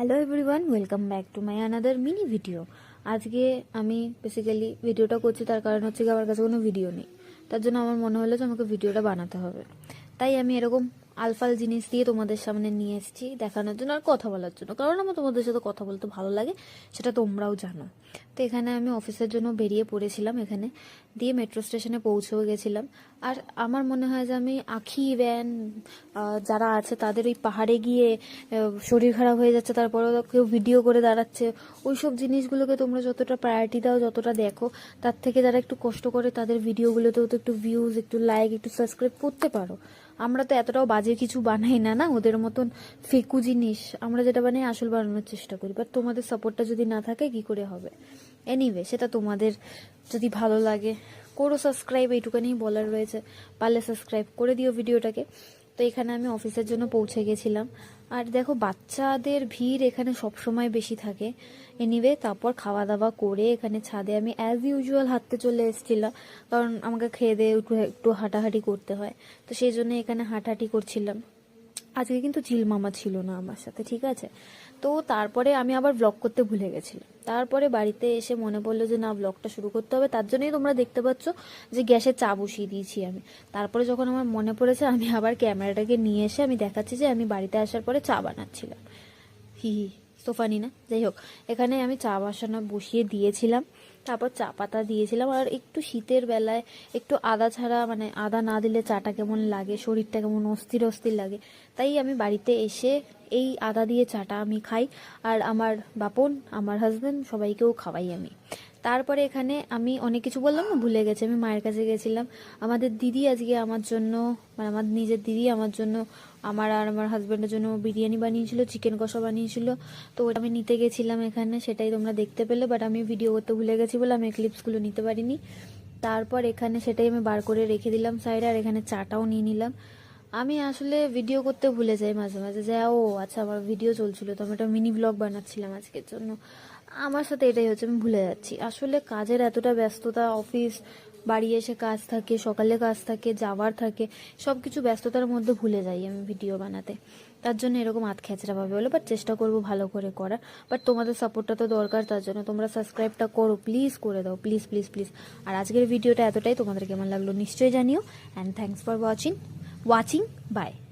Hello everyone, welcome back to my another mini video. আজকে আমি basically ভিডিওটা করছি তার কারণ হচ্ছে কি আমার কাছে কোনো ভিডিও নেই। তার জন্য আমার মনে হলো যে আমাকে ভিডিওটা বানাতে হবে। তাই আমি এরকম আলফাল জিনিস দিয়ে তোমাদের সামনে নিয়ে এসেছি দেখানোর জন্য আর কথা বলার জন্য, কারণ আমার তোমাদের সাথে কথা বলতে ভালো লাগে, সেটা তোমরাও জানো। তো এখানে আমি অফিসের জন্য বেরিয়ে পড়েছিলাম, এখানে দিয়ে মেট্রো স্টেশনে পৌঁছেও গেছিলাম। আর আমার মনে হয় যে আমি আঁখি ব্যান যারা আছে তাদের ওই পাহাড়ে গিয়ে শরীর খারাপ হয়ে যাচ্ছে, তারপরেও কেউ ভিডিও করে দাঁড়াচ্ছে, ওই সব জিনিসগুলোকে তোমরা যতটা প্রায়োরিটি দাও, যতটা দেখো, তার থেকে যারা একটু কষ্ট করে তাদের ভিডিওগুলোতেও তো একটু ভিউজ, একটু লাইক, একটু সাবস্ক্রাইব করতে পারো। আমরা তো এতটাও বাজে কিছু বানাই না, না ওদের মতন ফেকু জিনিস। আমরা যেটা বানাই আসল বানানোর চেষ্টা করি, বাট তোমাদের সাপোর্টটা যদি না থাকে কি করে হবে? এনিওয়ে, সেটা তোমাদের যদি ভালো লাগে করো সাবস্ক্রাইব, এইটুখানি বলার রয়েছে। পারলে সাবস্ক্রাইব করে দিও ভিডিওটাকে। তো এখানে আমি অফিসের জন্য পৌঁছে গেছিলাম। আর দেখো, বাচ্চাদের ভিড় এখানে সব সময় বেশি থাকে। এনিওয়ে, তারপর খাওয়া দাওয়া করে এখানে ছাদে আমি অ্যাজ ইউজুয়াল হাঁটতে চলে এসেছিলাম, কারণ আমাকে খেয়ে দিয়ে একটু একটু হাঁটাহাঁটি করতে হয়। তো সেই জন্য এখানে হাঁটাহাঁটি করছিলাম। আজকে কিন্তু চিল মামা ছিল না আমার সাথে, ঠিক আছে? তো তারপরে আমি আবার ব্লগ করতে ভুলে গেছিলাম। তারপরে বাড়িতে এসে মনে পড়লো যে না, ব্লগটা শুরু করতে হবে। তার জন্যই তোমরা দেখতে পাচ্ছ যে গ্যাসে চা বসিয়ে দিয়েছি আমি। তারপরে যখন আমার মনে পড়েছে, আমি আবার ক্যামেরাটাকে নিয়ে এসে আমি দেখাচ্ছি যে আমি বাড়িতে আসার পরে চা বানাচ্ছিলাম। হি হি, তো ফানি না? যাই হোক, এখানে আমি চা বসিয়ে দিয়েছিলাম, তারপর চা পাতা দিয়েছিলাম। আর একটু শীতের বেলায় একটু আদা ছাড়া, মানে আদা না দিলে চাটা কেমন লাগে, শরীরটা কেমন অস্থির অস্থির লাগে। তাই আমি বাড়িতে এসে এই আদা দিয়ে চাটা আমি খাই, আর আমার বাপন, আমার হাজব্যান্ড, সবাইকেও খাওয়াই আমি। তারপরে এখানে আমি অনেক কিছু বললাম না, ভুলে গেছি, আমি মায়ের কাছে গেছিলাম। আমাদের দিদি আজকে আমার জন্য, মানে আমার নিজের দিদি আমার জন্য, আমার আর আমার হাজব্যান্ডের জন্য বিরিয়ানি বানিয়েছিল, চিকেন কষা বানিয়েছিল। তো ওটা আমি নিতে গেছিলাম এখানে, সেটাই তোমরা দেখতে পেলে। বাট আমি ভিডিও করতে ভুলে গেছি বলে আমি ক্লিপসগুলো নিতে পারিনি। তারপর এখানে সেটাই আমি বার করে রেখে দিলাম সাইডে, আর এখানে চাটাও নিয়ে নিলাম। আমি আসলে ভিডিও করতে ভুলে যাই মাঝে মাঝে, যে ও আচ্ছা আমার ভিডিও চলছিল, তো আমি একটা মিনি ব্লগ বানাচ্ছিলাম আজকের জন্য। আমার সাথে এটাই হচ্ছে, আমি ভুলে যাচ্ছি। আসলে কাজের এতটা ব্যস্ততা, অফিস, বাড়ি এসে কাজ থাকে, সকালে কাজ থাকে, যাওয়ার থাকে, সব কিছু ব্যস্ততার মধ্যে ভুলে যাই আমি ভিডিও বানাতে। তার জন্য এরকম আধখ্যাচড়া ভাবে হলো, বাট চেষ্টা করবো ভালো করে করার। বাট তোমাদের সাপোর্টটা তো দরকার, তার জন্য তোমরা সাবস্ক্রাইবটা করো, প্লিজ করে দাও, প্লিজ প্লিজ প্লিজ। আর আজকের ভিডিওটা এতটাই, তোমাদের কেমন লাগলো নিশ্চয়ই জানিও। And thanks for watching. Bye.